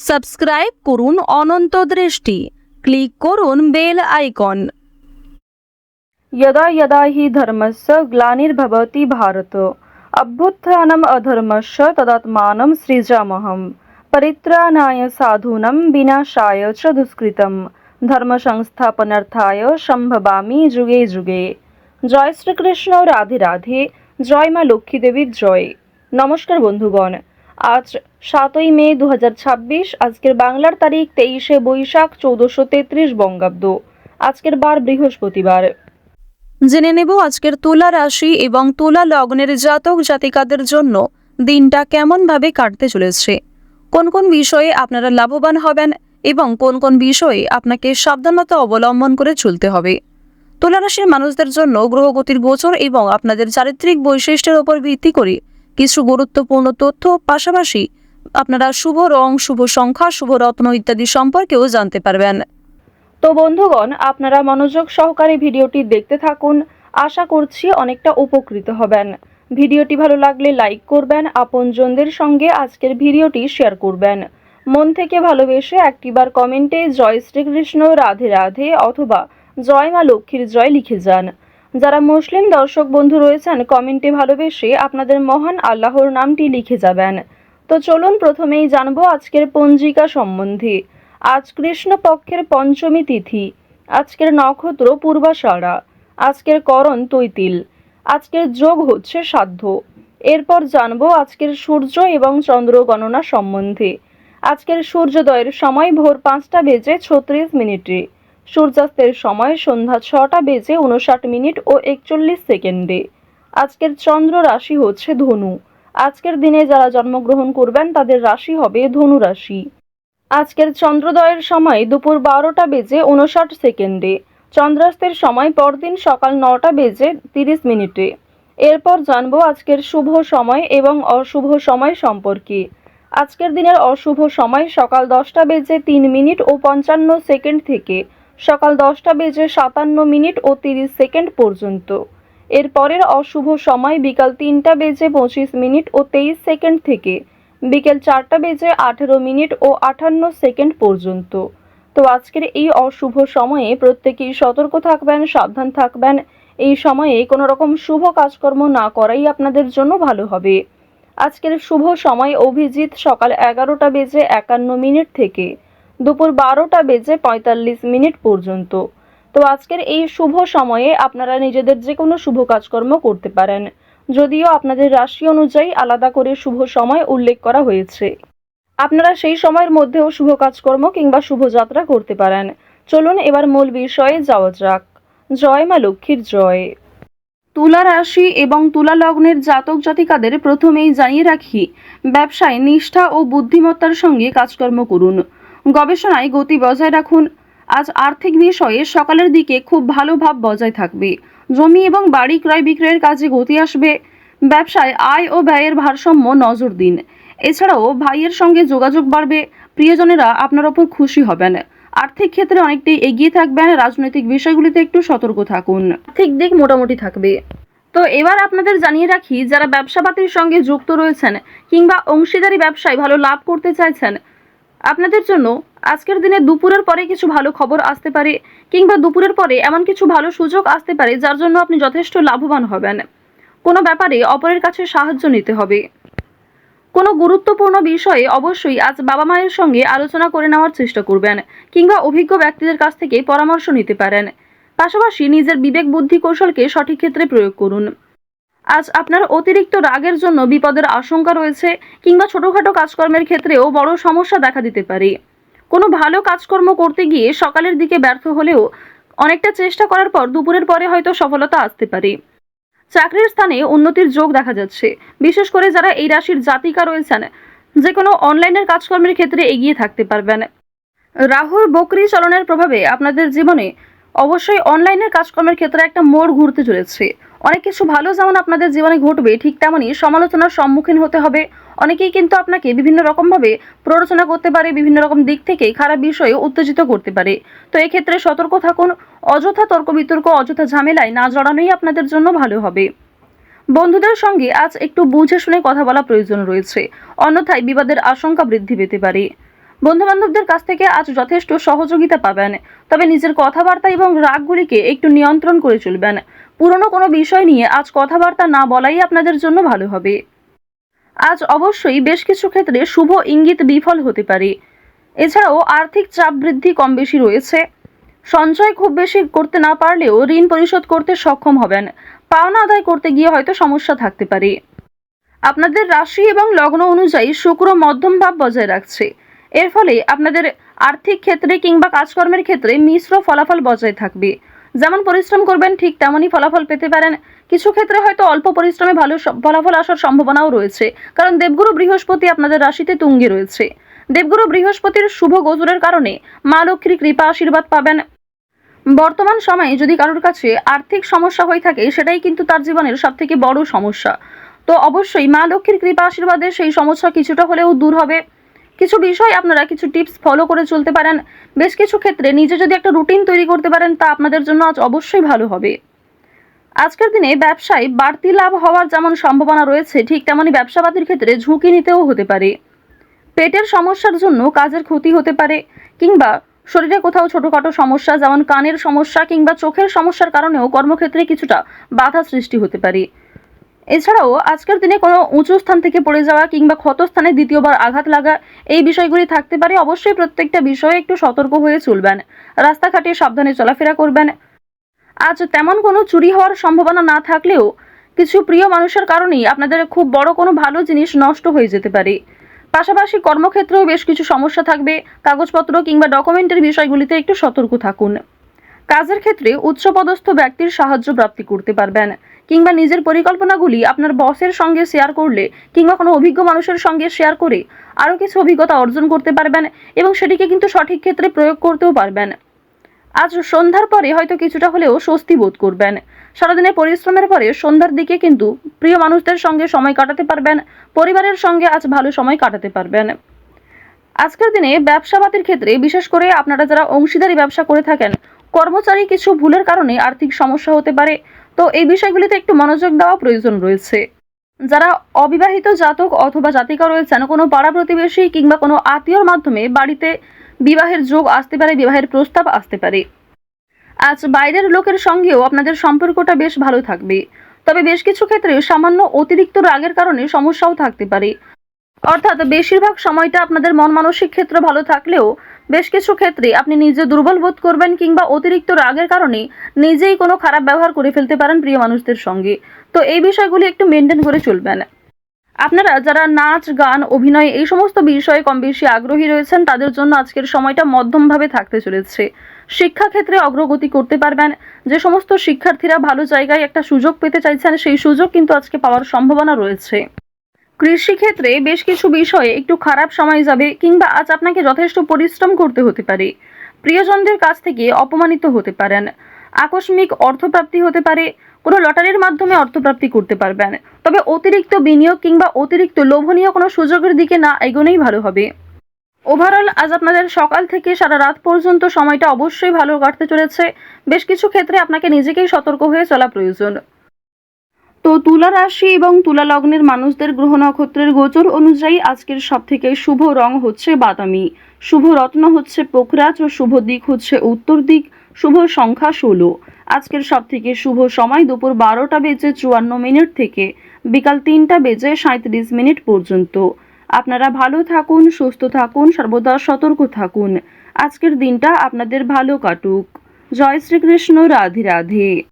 Subscribe করুন অনন্ত দৃষ্টি, click করুন বেল আইকন। यदा यदा हि धर्मस्य ग्लानिर्भवति भारत अभ्युत्थानम् अधर्मस्य तदात्मानं सृजाम्यहं परित्राणाय साधूनां विनाशाय च दुष्कृतं धर्म संस्थापनार्थाय সম্ভবামি যুগে যুগে। জয় শ্রীকৃষ্ণ, রাধে রাধে, জয় মা লক্ষ্মী দেবীর জয়। নমস্কার বন্ধুগণ, আজ 7ই মে 2026। আজকের বাংলার তারিখ 23শে বৈশাখ 1433 বঙ্গাব্দ। আজকের বার বৃহস্পতিবার। জেনে নেব আজকের তুলা রাশি এবং তুলা লগ্নের জাতক জাতিকাদের জন্য দিনটা কেমনভাবে কাটতে চলেছে, কোন কোন বিষয়ে আপনারা লাভবান হবেন এবং কোন কোন বিষয়ে আপনাকে সাবধানতা অবলম্বন করে চলতে হবে। তুলা রাশির মানুষদের জন্য গ্রহগতির গোচর এবং আপনাদের চারিত্রিক বৈশিষ্ট্যের উপর ভিত্তি করে কিছু গুরুত্বপূর্ণ তথ্য, পাশাপাশি আপনারা শুভ রং, শুভ সংখ্যা, শুভ রত্ন ইত্যাদি সম্পর্কেও জানতে পারবেন। তো বন্ধুগণ, আপনারা মনোযোগ সহকারে ভিডিওটি দেখতে থাকুন। আশা করছি অনেকটা উপকৃত হবেন। ভিডিওটি ভালো লাগলে লাইক করবেন, আপনজনদের সঙ্গে আজকের ভিডিওটি শেয়ার করবেন। মন থেকে ভালোবেসে একটিবার কমেন্টে জয় শ্রীকৃষ্ণ, রাধে রাধে অথবা জয় মা লক্ষ্মীর জয় লিখে যান। যারা মুসলিম দর্শক বন্ধু রয়েছেন, কমেন্টে ভালোবেসে আপনাদের মহান আল্লাহর নামটি লিখে যাবেন। তো চলুন প্রথমেই জানবো আজকের পঞ্জিকা সম্বন্ধে। আজ কৃষ্ণপক্ষের পঞ্চমী তিথি। আজকের নক্ষত্র পূর্বাষাঢ়া। আজকের করণ তৈতিল। আজকের যোগ হচ্ছে সাধ্য। এরপর জানবো আজকের সূর্য এবং চন্দ্র গণনা সম্বন্ধে। আজকের সূর্যোদয়ের সময় ভোর 5টা বেজে 36 মিনিটে। সূর্যাস্তের সময় সন্ধ্যা 6টা বেজে 59 মিনিট ও 41 সেকেন্ডে। আজকের চন্দ্র রাশি হচ্ছে ধনু। আজকের দিনে যারা জন্মগ্রহণ করবেন তাদের রাশি হবে ধনু রাশি। আজকের চন্দ্রোদয়ের সময় দুপুর 12টা বেজে 59 সেকেন্ডে। চন্দ্রাস্তের সময় পরদিন সকাল 9টা বেজে 30 মিনিটে। এরপর জানবো আজকের শুভ সময় এবং অশুভ সময় সম্পর্কে। আজকের দিনের অশুভ সময় সকাল 10টা বেজে 3 মিনিট ও 55 সেকেন্ড থেকে সকাল 10টা বেজে 57 মিনিট ও 30 সেকেন্ড পর্যন্ত। এরপরের অশুভ সময় বিকাল 3টা বেজে 25 মিনিট ও 23 সেকেন্ড থেকে বিকেল 4টা বেজে 18 মিনিট ও 58 সেকেন্ড পর্যন্ত। তো আজকের এই অশুভ সময়ে প্রত্যেকেই সতর্ক থাকবেন, সাবধান থাকবেন। এই সময়ে কোনো রকম শুভ কাজকর্ম না করাই আপনাদের জন্য ভালো হবে। আজকের শুভ সময় অভিজিৎ সকাল 11টা বেজে 51 মিনিট থেকে দুপুর 12টা বেজে 45 মিনিট পর্যন্ত। তো আজকের এই শুভ সময়ে আপনারা নিজেদের যে কোনো শুভ কাজকর্ম করতে পারেন, যদিও আপনাদের রাশি অনুযায়ী আলাদা করে শুভ সময় উল্লেখ করা হয়েছে। আপনারা সেই সময়ের মধ্যেও শুভ কাজকর্ম কিংবা শুভযাত্রা করতে পারেন। চলুন এবার মূল বিষয়ে যাওয়া যাক। জয় মা লক্ষ্মীর জয়। তুলা রাশি এবং তুলা লগ্নের জাতক জাতিকাদের প্রথমেই জানিয়ে রাখি, ব্যবসায় নিষ্ঠা ও বুদ্ধিমত্তার সঙ্গে কাজকর্ম করুন। গবেষণায় গতি বজায় রাখুন। আজ আর্থিক বিষয়ে সকালের দিকে খুব ভালো ভাব বজায় থাকবে। জমি এবং বাড়ি ক্রয় বিক্রয়ের কাজে গতি আসবে। ব্যবসায় আয় ও ব্যয়ের ভারসাম্য নজর দিন। এছাড়াও ভাইয়ের সঙ্গে যোগাযোগ বাড়বে। প্রিয়জনেরা আপনার ওপর খুশি হবেন। আর্থিক ক্ষেত্রে অনেকটাই এগিয়ে থাকবেন। রাজনৈতিক বিষয়গুলিতে একটু সতর্ক থাকুন। আর্থিক দিক মোটামুটি থাকবে। তো এবার আপনাদের জানিয়ে রাখি, যারা ব্যবসাপাতির সঙ্গে যুক্ত রয়েছেন কিংবা অংশীদারি ব্যবসায় ভালো লাভ করতে চাইছেন, আপনাদের জন্য আজকের দিনে দুপুরের পরে কিছু ভালো খবর আসতে পারে কিংবা দুপুরের পরে এমন কিছু ভালো সুযোগ আসতে পারে যার জন্য আপনি যথেষ্ট লাভবান হবেন। কোনো ব্যাপারে অপরের কাছে সাহায্য নিতে হবে। কোনো গুরুত্বপূর্ণ বিষয়ে অবশ্যই আজ বাবা মায়ের সঙ্গে আলোচনা করে নেওয়ার চেষ্টা করবেন কিংবা অভিজ্ঞ ব্যক্তিদের কাছ থেকে পরামর্শ নিতে পারেন। পাশাপাশি নিজের বিবেক বুদ্ধি কৌশলকে সঠিক ক্ষেত্রে প্রয়োগ করুন। আজ আপনার অতিরিক্ত রাগের জন্য বিপদের আশঙ্কা রয়েছে কিংবা ছোটখাটো কাজকর্মের ক্ষেত্রেও বড় সমস্যা দেখা দিতে পারে। কোনো ভালো কাজকর্ম করতে গিয়ে সকালের দিকে ব্যর্থ হলেও অনেকটা চেষ্টা করার পর দুপুরের পরে হয়তো সফলতা আসতে পারে। চাকরির স্থানে উন্নতির যোগ দেখা যাচ্ছে। বিশেষ করে যারা এই রাশির জাতিকা রয়েছেন, যে কোনো অনলাইনের কাজকর্মের ক্ষেত্রে এগিয়ে থাকতে পারবেন। রাহুর বকরি চলনের প্রভাবে আপনাদের জীবনে অবশ্যই অনলাইনের কাজকর্মের ক্ষেত্রে একটা মোড় ঘুরতে চলেছে। অনেক কিছু ভালো যেমন আপনাদের জীবনে ঘটবে, ঠিক তেমনই সমালোচনার সম্মুখীন হতে হবে। অনেকেই কিন্তু আপনাকে বিভিন্ন রকমভাবে প্ররোচনা করতে পারে, বিভিন্ন রকম দিক থেকে খারাপ বিষয়ে উত্তেজিত করতে পারে। তো এক্ষেত্রে সতর্ক থাকুন। অযথা তর্ক বিতর্ক, অযথা ঝামেলায় না জড়ানোই আপনাদের জন্য ভালো হবে। বন্ধুদের সঙ্গে আজ একটু বুঝে শুনে কথা বলা প্রয়োজন রয়েছে, অন্যথায় বিবাদের আশঙ্কা বৃদ্ধি পেতে পারে। বন্ধুবান্ধবদের কাছ থেকে আজ যথেষ্ট সহযোগিতা পাবেন, তবে নিজের কথাবার্তা এবং রাগগুলিকে একটু নিয়ন্ত্রণ করে চলবেন। পুরনো কোনো বিষয় নিয়ে আজ কথাবার্তা না বলাই আপনাদের জন্য ভালো হবে। আজ অবশ্যই বেশ কিছু ক্ষেত্রে শুভ ইঙ্গিত বিফল হতে পারে। এছাড়াও আর্থিক চাপ বৃদ্ধি কম বেশি রয়েছে। সঞ্চয় খুব বেশি করতে না পারলেও ঋণ পরিশোধ করতে সক্ষম হবেন। পাওনা আদায় করতে গিয়ে হয়তো সমস্যা থাকতে পারে। আপনাদের রাশি এবং লগ্ন অনুযায়ী শুক্র মধ্যম ভাব বজায় রাখছে। এর ফলে আপনাদের আর্থিক ক্ষেত্রে কিংবা কাজকর্মের ক্ষেত্রে মিশ্র ফলাফল বজায় থাকবে। যেমন পরিশ্রম করবেন ঠিক তেমনই ফলাফল পেতে পারেন। কিছু ক্ষেত্রে হয়তো অল্প পরিশ্রমে ভালো ফলাফল আসার সম্ভাবনাও রয়েছে, কারণ দেবগুরু বৃহস্পতি আপনাদের রাশিতে তুঙ্গে রয়েছে। দেবগুরু বৃহস্পতির শুভ গোচরের কারণে মা লক্ষ্মীর কৃপা আশীর্বাদ পাবেন। বর্তমান সময়ে যদি কারোর কাছে আর্থিক সমস্যা হয়ে থাকে, সেটাই কিন্তু তার জীবনের সবথেকে বড় সমস্যা। তো অবশ্যই মা লক্ষ্মীর কৃপা আশীর্বাদে সেই সমস্যা কিছুটা হলেও দূর হবে। কিছু বিষয় আপনারা কিছু টিপস ফলো করে চলতে পারেন। বেশ কিছু ক্ষেত্রে নিজে যদি একটা রুটিন তৈরি করতে পারেন, তা আপনাদের জন্য আজ অবশ্যই ভালো হবে। আজকের দিনে ব্যবসায় বাড়তি লাভ হওয়ার যেমন সম্ভাবনা রয়েছে, ঠিক তেমনই ব্যবসাপাতির ক্ষেত্রে ঝুঁকি নিতেও হতে পারে। পেটের সমস্যার জন্য কাজের ক্ষতি হতে পারে, কিংবা শরীরে কোথাও ছোটখাটো সমস্যা যেমন কানের সমস্যা কিংবা চোখের সমস্যার কারণেও কর্মক্ষেত্রে কিছুটা বাধা সৃষ্টি হতে পারে। এছাড়াও আজকের দিনে কোনো উঁচু স্থান থেকে পড়ে যাওয়া কিংবা ক্ষতস্থানে দ্বিতীয়বার আঘাত লাগা, এই বিষয়গুলি থাকতে পারে। অবশ্যই প্রত্যেকটা বিষয়ে একটু সতর্ক হয়ে চলবেন। রাস্তাঘাটে সাবধানে চলাফেরা করবেন। আজ তেমন কোনো চুরি হওয়ার সম্ভাবনা না থাকলেও কিছু প্রিয় মানুষের কারণেই আপনাদের খুব বড় কোনো ভালো জিনিস নষ্ট হয়ে যেতে পারে। পাশাপাশি কর্মক্ষেত্রেও বেশ কিছু সমস্যা থাকবে। কাগজপত্র কিংবা ডকুমেন্টের বিষয়গুলিতে একটু সতর্ক থাকুন। কাজের ক্ষেত্রে উচ্চপদস্থ ব্যক্তির সাহায্য প্রাপ্তি করতে পারবেন, কিংবা নিজের পরিকল্পনাগুলি আপনার বসের সঙ্গে শেয়ার করলে কিংবা কোনো অভিজ্ঞ মানুষের সঙ্গে শেয়ার করে আরও কিছু অভিজ্ঞতা অর্জন করতে পারবেন এবং সেটিকে কিন্তু সঠিক ক্ষেত্রে প্রয়োগ করতেও পারবেন। আজ সন্ধ্যার পরে হয়তো কিছুটা হলেও স্বস্তি বোধ করবেন। সারাদিনের পরিশ্রমের পরে সন্ধ্যার দিকে কিন্তু প্রিয় মানুষদের সঙ্গে সময় কাটাতে পারবেন। পরিবারের সঙ্গে আজ ভালো সময় কাটাতে পারবেন। আজকের দিনে ব্যবসাপাতির ক্ষেত্রে বিশেষ করে আপনারা যারা অংশীদারি ব্যবসা করে থাকেন, কর্মচারী কিছু ভুলের কারণে আর্থিক সমস্যা হতে পারে। তো এই বিষয়গুলিতে একটু মনোযোগ দেওয়া প্রয়োজন রয়েছে। যারা অবিবাহিত জাতক অথবা জাতিকা রয়েছেন, কোনো পাড়া প্রতিবেশী কিংবা কোনো আত্মীয়র মাধ্যমে বাড়িতে বিবাহের যোগ আসতে পারে, বিবাহের প্রস্তাব আসতে পারে। আজ বাইরের লোকের সঙ্গেও আপনাদের সম্পর্কটা বেশ ভালো থাকবে, তবে বেশ কিছু ক্ষেত্রে সামান্য অতিরিক্ত রাগের কারণে সমস্যাও থাকতে পারে। অর্থাৎ বেশিরভাগ সময়টা আপনাদের মন মানসিক ক্ষেত্র ভালো থাকলেও বেশ কিছু ক্ষেত্রে আপনি নিজে দুর্বল বোধ করবেন, কিংবা অতিরিক্ত রাগের কারণে নিজেই কোনো খারাপ ব্যবহার করে ফেলতে পারেন প্রিয় মানুষদের সঙ্গে। তো এই বিষয়গুলি একটু মেনটেন করে চলবেন। আপনারা যারা নাচ গান অভিনয় এই সমস্ত বিষয়ে কম বেশি আগ্রহী রয়েছেন, তাদের জন্য আজকের সময়টা মধ্যমভাবে থাকতে চলেছে। শিক্ষাক্ষেত্রে অগ্রগতি করতে পারবেন। যে সমস্ত শিক্ষার্থীরা ভালো জায়গায় একটা সুযোগ পেতে চাইছেন, সেই সুযোগ কিন্তু আজকে পাওয়ার সম্ভাবনা রয়েছে। কৃষিক্ষেত্রে বেশ কিছু বিষয়ে একটু খারাপ সময় যাবে, কিংবা আজ আপনাকে যথেষ্ট পরিশ্রম করতে হতে পারে। প্রিয়জনদের কাছ থেকে অপমানিত হতে পারেন। আকস্মিক অর্থপ্রাপ্তি হতে পারে। কোনো লটারির মাধ্যমে অর্থপ্রাপ্তি করতে পারবেন। তবে অতিরিক্ত বিনিয়োগ কিংবা অতিরিক্ত লোভনীয় কোনো সুযোগের দিকে না এগোনোই ভালো হবে। ওভারঅল আজ আপনাদের সকাল থেকে সারা রাত পর্যন্ত সময়টা অবশ্যই ভালো কাটতে চলেছে। বেশ কিছু ক্ষেত্রে আপনাকে নিজেকেই সতর্ক হয়ে চলা প্রয়োজন। তো তুলা রাশি এবং তুলা লগ্নের মানুষদের গ্রহ নক্ষত্রের গোচর অনুযায়ী আজকের সবথেকে শুভ রং হচ্ছে বাদামি, শুভ রত্ন হচ্ছে পোখরাজ ও শুভ দিক হচ্ছে উত্তর দিক, শুভ সংখ্যা 16। আজকের সবথেকে শুভ সময় দুপুর 12:54 থেকে বিকাল 3:37 পর্যন্ত। আপনারা ভালো থাকুন, সুস্থ থাকুন, সর্বদা সতর্ক থাকুন। আজকের দিনটা আপনাদের ভালো কাটুক। জয় শ্রীকৃষ্ণ। রাধে রাধে।